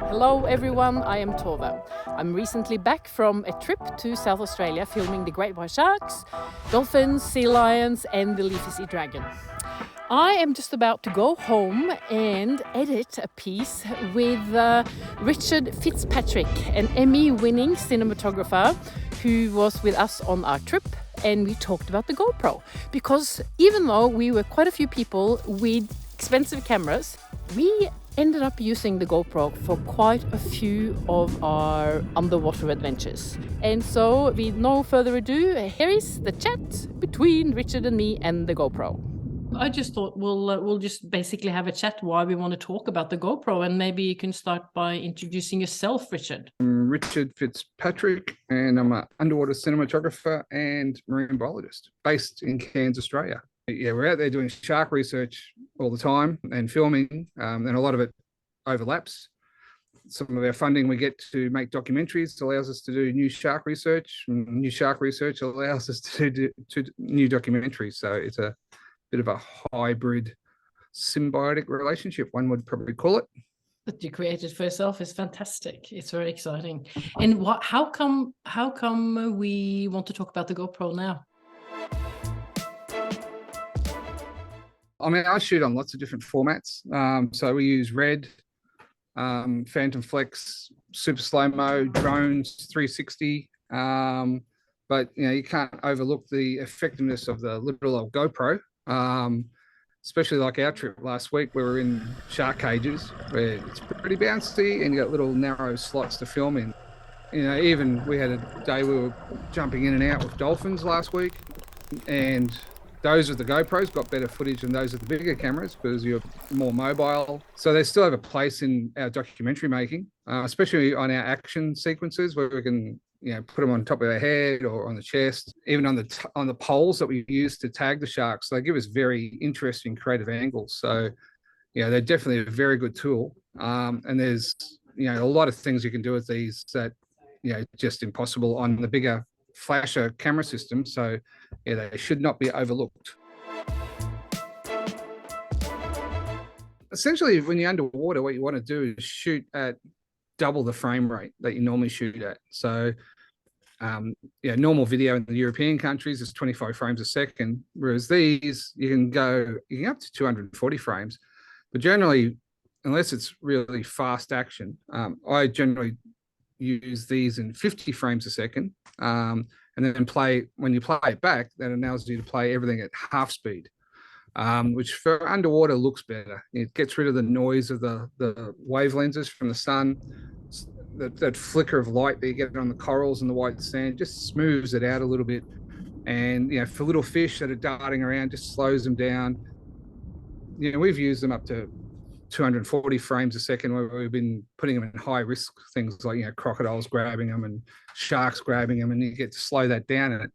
Hello everyone, I am Tove. I'm recently back from a trip to South Australia filming the great white sharks, dolphins, sea lions and the leafy sea dragon. I am just about to go home and edit a piece with Richard Fitzpatrick, an Emmy-winning cinematographer who was with us on our trip, and we talked about the GoPro. Because even though we were quite a few people with expensive cameras, we ended up using the GoPro for quite a few of our underwater adventures. And so, with no further ado, here is the chat between Richard and me and the GoPro. I just thought we'll just basically have a chat why we want to talk about the GoPro, and maybe you can start by introducing yourself, Richard. I'm Richard Fitzpatrick, and I'm an underwater cinematographer and marine biologist based in Cairns, Australia. Yeah, we're out there doing shark research all the time and filming, and a lot of it overlaps. Some of our funding we get to make documentaries allows us to do new shark research, and new shark research allows us to do new documentaries. So it's a bit of a hybrid symbiotic relationship, one would probably call it. That you created for yourself is fantastic. It's very exciting. And how come we want to talk about the GoPro now? I mean, I shoot on lots of different formats. So we use Red, Phantom Flex, Super Slow Mo, drones, 360. But you can't overlook the effectiveness of the little old GoPro. Especially like our trip last week, we were in shark cages where it's pretty bouncy and you got little narrow slots to film in. Even we had a day we were jumping in and out with dolphins last week, and those with the GoPros got better footage than those with the bigger cameras because you're more mobile. So they still have a place in our documentary making, especially on our action sequences where we can put them on top of our head or on the chest, even on the poles that we use to tag the sharks. So they give us very interesting creative angles. So they're definitely a very good tool. And there's a lot of things you can do with these that just impossible on the bigger flasher camera system. So they should not be overlooked. Essentially, when you're underwater, what you want to do is shoot at double the frame rate that you normally shoot at. So normal video in the European countries is 25 frames a second, whereas these you can go up to 240 frames. But generally, unless it's really fast action, I generally use these in 50 frames a second, and then when you play it back, that allows you to play everything at half speed. Which for underwater looks better. It gets rid of the noise of the wave lenses from the sun. That flicker of light that you get on the corals and the white sand just smooths it out a little bit. And for little fish that are darting around, just slows them down. We've used them up to 240 frames a second where we've been putting them in high risk things like crocodiles grabbing them and sharks grabbing them, and you get to slow that down at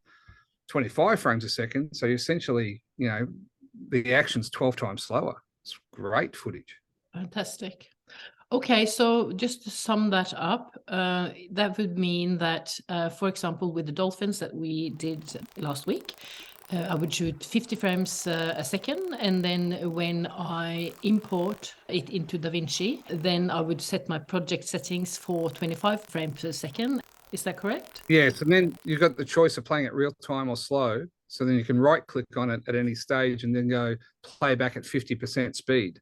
25 frames a second. So you essentially, the action's 12 times slower. It's great footage. Fantastic. Okay, so just to sum that up, that would mean that, for example, with the dolphins that we did last week, I would shoot 50 frames a second, and then when I import it into DaVinci, then I would set my project settings for 25 frames per second. Is that correct? Yes, and then you've got the choice of playing it real time or slow. So then you can right click on it at any stage and then go play back at 50% speed.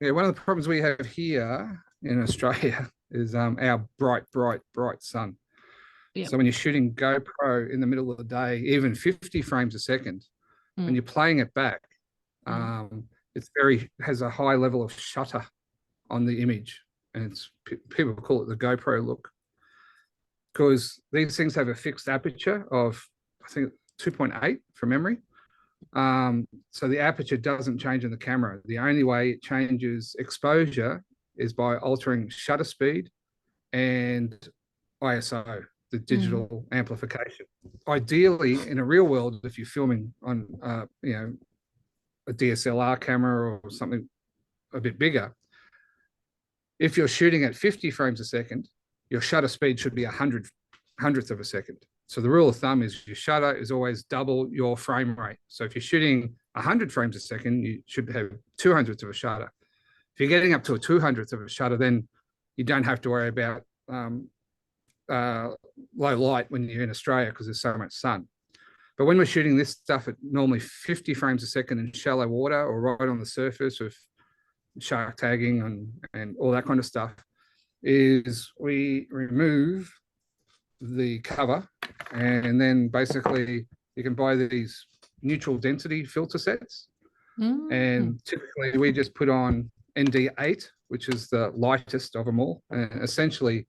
Yeah, one of the problems we have here in Australia is our bright sun. Yep. So when you're shooting GoPro in the middle of the day, even 50 frames a second, when you're playing it back, it's has a high level of shutter on the image, and people call it the GoPro look, because these things have a fixed aperture of, I think, 2.8 from memory. So the aperture doesn't change in the camera. The only way it changes exposure is by altering shutter speed and ISO, the digital amplification. Ideally, in a real world, if you're filming on a DSLR camera or something a bit bigger, if you're shooting at 50 frames a second, your shutter speed should be 100 hundredth of a second. So the rule of thumb is your shutter is always double your frame rate. So if you're shooting 100 frames a second, you should have 200ths of a shutter. If you're getting up to a 200th of a shutter, then you don't have to worry about low light when you're in Australia because there's so much sun. But when we're shooting this stuff at normally 50 frames a second in shallow water or right on the surface with shark tagging and all that kind of stuff, is we remove the cover, and then basically you can buy these neutral density filter sets. And typically we just put on ND8, which is the lightest of them all. And essentially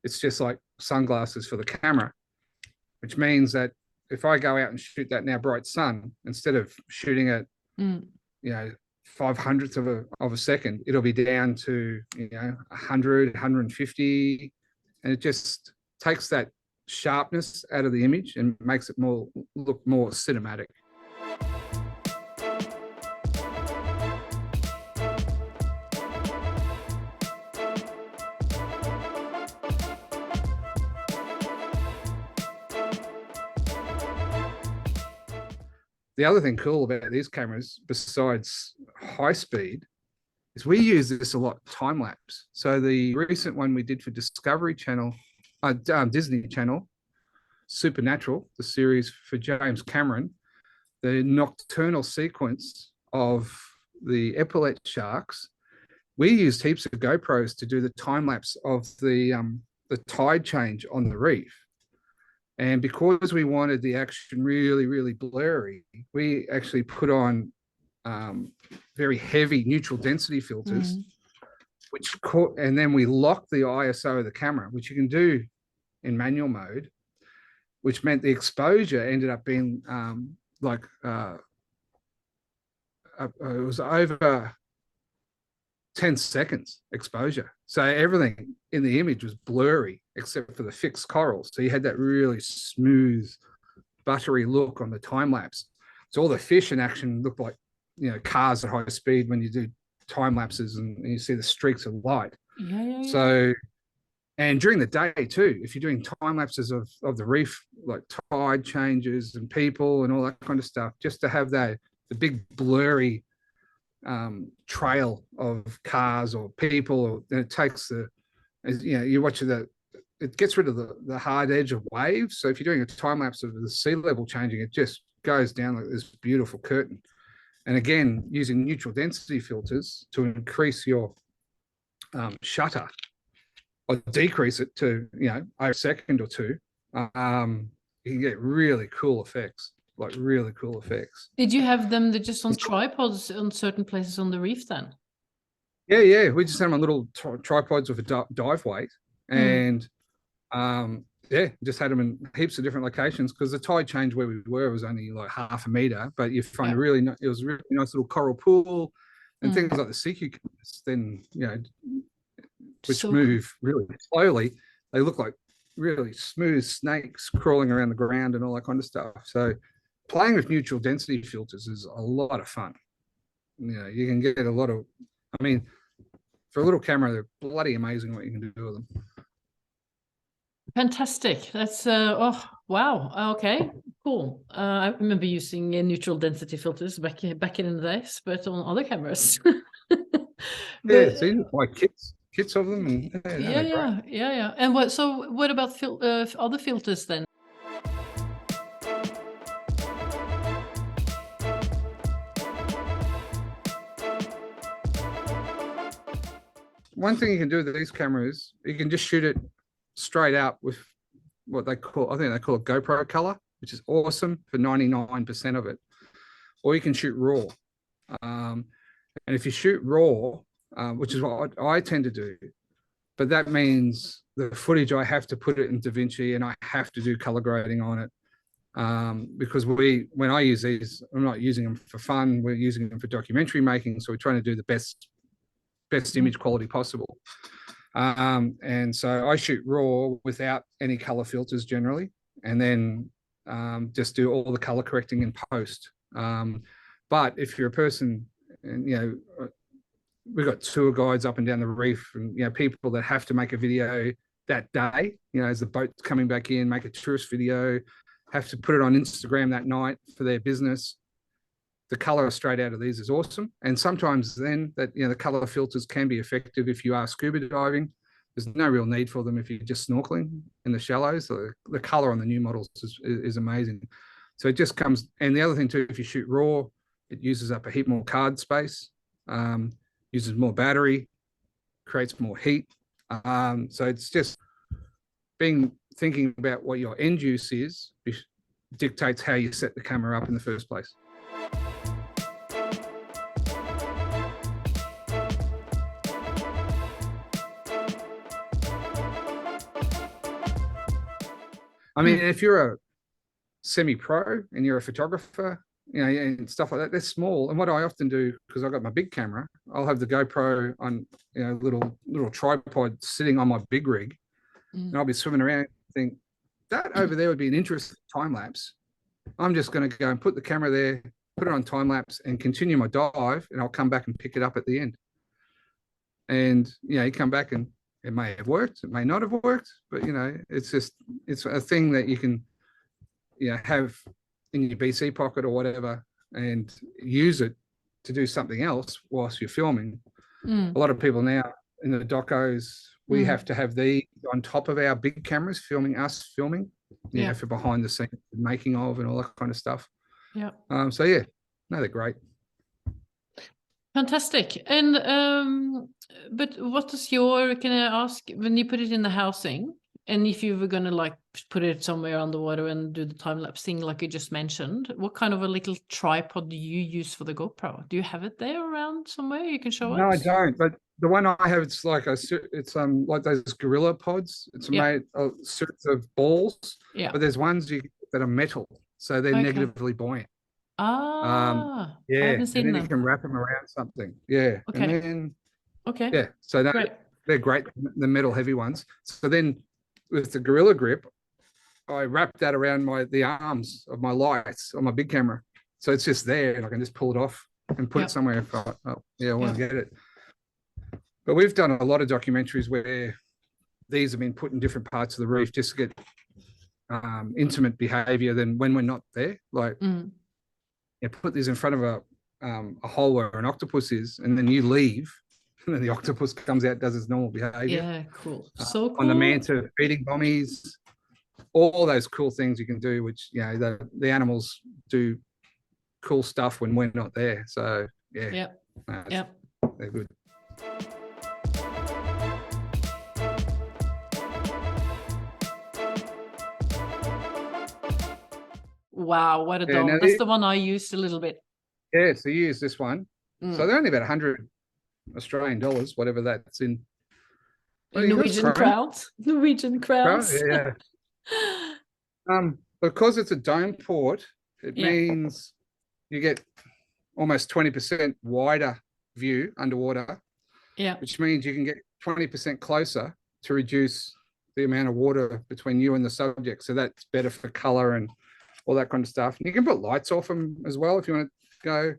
it's just like sunglasses for the camera, which means that if I go out and shoot that now bright sun, instead of shooting at, 500ths of a second, it'll be down to, 100, 150. And it just takes that sharpness out of the image and makes it look more cinematic. The other thing cool about these cameras, besides high speed, is we use this a lot time lapse. So the recent one we did for Discovery Channel, Disney Channel, Supernatural, the series for James Cameron, the nocturnal sequence of the epaulet sharks, we used heaps of GoPros to do the time lapse of the tide change on the reef. And because we wanted the action really, really blurry, we actually put on very heavy neutral density filters, and then we locked the ISO of the camera, which you can do in manual mode, which meant the exposure ended up being it was over 10 seconds exposure. So everything in the image was blurry except for the fixed corals. So you had that really smooth, buttery look on the time lapse. So all the fish in action looked like, cars at high speed when you do time lapses and you see the streaks of light. Yeah. So, and during the day too, if you're doing time lapses of the reef, like tide changes and people and all that kind of stuff, just to have the big blurry trail of cars or people, and it takes you watch it gets rid of the hard edge of waves. So if you're doing a time lapse of the sea level changing, it just goes down like this beautiful curtain. And again, using neutral density filters to increase your shutter or decrease it to a second or two, you can get really cool effects. Did you have them just on tripods on certain places on the reef then? Yeah. We just had them on little tripods with a dive weight, and just had them in heaps of different locations because the tide change where we were was only like half a meter, but you find it was a really nice little coral pool and things like the sea cucumbers, then which move really slowly. They look like really smooth snakes crawling around the ground and all that kind of stuff. So playing with neutral density filters is a lot of fun. You can get a lot of, for a little camera, they're bloody amazing what you can do with them. Fantastic. That's wow. Okay, cool. I remember using neutral density filters back in the days, but on other cameras. See, my kits of them. And, yeah. And what about other filters then? One thing you can do with these cameras, you can just shoot it straight out with what they call it GoPro color, which is awesome for 99% of it. Or you can shoot raw. And if you shoot raw, which is what I tend to do, but that means the footage, I have to put it in DaVinci and I have to do color grading on it. Because when I use these, I'm not using them for fun, we're using them for documentary making. So we're trying to do the best image quality possible. And so I shoot raw without any color filters generally, and then just do all the color correcting in post. But if you're a person, and we've got tour guides up and down the reef, and people that have to make a video that day, as the boat's coming back in, make a tourist video, have to put it on Instagram that night for their business. The color straight out of these is awesome. And sometimes then that, the color filters can be effective if you are scuba diving. There's no real need for them if you're just snorkeling in the shallows. The color on the new models is amazing. So it just comes, and the other thing too, if you shoot raw, it uses up a heap more card space, uses more battery, creates more heat. So it's just thinking about what your end use is dictates how you set the camera up in the first place. I mean, if you're a semi-pro and you're a photographer, and stuff like that, they're small. And what I often do, because I've got my big camera, I'll have the GoPro on, little tripod sitting on my big rig, and I'll be swimming around and think, that over there would be an interesting time lapse. I'm just going to go and put the camera there, put it on time lapse and continue my dive, and I'll come back and pick it up at the end. And, you come back and it may have worked, it may not have worked, but, it's a thing that you can, have in your BC pocket or whatever and use it to do something else whilst you're filming. A lot of people now in the docos, we have to have these on top of our big cameras filming, for behind the scenes, making of and all that kind of stuff. Yeah. So yeah, no, they're great. Fantastic. And but what is can I ask, when you put it in the housing, and if you were going to like put it somewhere underwater and do the time lapse thing like you just mentioned, what kind of a little tripod do you use for the GoPro? Do you have it there around somewhere you can show us? No, I don't. But the one I have, it's like like those gorilla pods. It's made of suits of balls. Yeah. But there's ones that are metal, so they're negatively buoyant. I haven't seen and then them. you can wrap them around something. Yeah. Okay. And then so they're great, the metal heavy ones. So then with the Gorilla Grip, I wrap that around the arms of my lights on my big camera. So it's just there and I can just pull it off and put it somewhere if I want to get it. But we've done a lot of documentaries where these have been put in different parts of the reef just to get intimate behaviour than when we're not there. Like put these in front of a hole where an octopus is, and then you leave, and then the octopus comes out, does its normal behaviour. Yeah, cool. So cool. On the manta feeding bommies, all those cool things you can do, which the animals do cool stuff when we're not there. So they're good. Wow, what a dog. That's the one I used a little bit. Yeah, so you use this one. So they're only about 100 Australian dollars, whatever that's in. Norwegian crowns. Norwegian crowns. Yeah. Because it's a dome port, it means you get almost 20% wider view underwater. Yeah. Which means you can get 20% closer to reduce the amount of water between you and the subject. So that's better for color and all that kind of stuff. And you can put lights off them as well if you want to go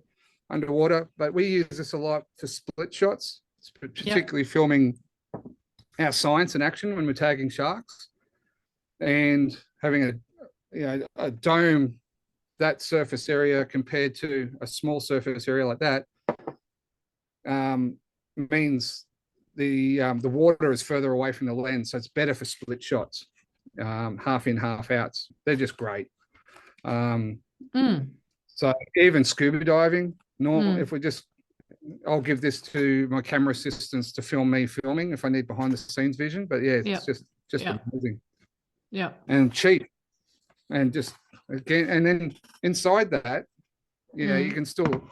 underwater. But we use this a lot for split shots, particularly filming our science in action when we're tagging sharks, and having a dome, that surface area compared to a small surface area like that means the water is further away from the lens, so it's better for split shots, half in, half outs. They're just great. So even scuba diving, if I'll give this to my camera assistants to film me filming if I need behind the scenes vision. But it's just amazing. Yeah. And cheap. And just again, and then inside that, you can still change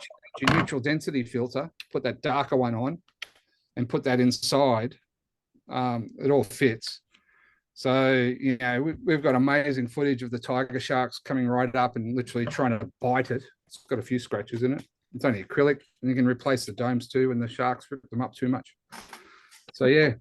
your neutral density filter, put that darker one on and put that inside. It all fits. So, we've got amazing footage of the tiger sharks coming right up and literally trying to bite it. It's got a few scratches in it. It's only acrylic, and you can replace the domes too when the sharks rip them up too much. So, yeah.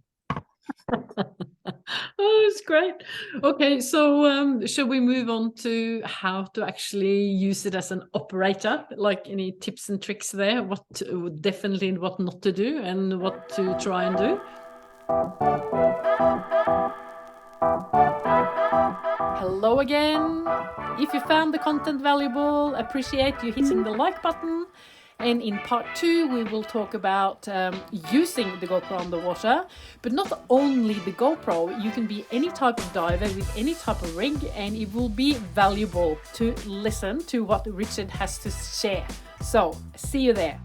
Oh, it's great. Okay, so should we move on to how to actually use it as an operator? Like any tips and tricks there? What not to do and what to try and do? Hello again. If you found the content valuable, appreciate you hitting the like button. And in part 2, we will talk about using the GoPro underwater, but not only the GoPro. You can be any type of diver with any type of rig, and it will be valuable to listen to what Richard has to share. So, see you there.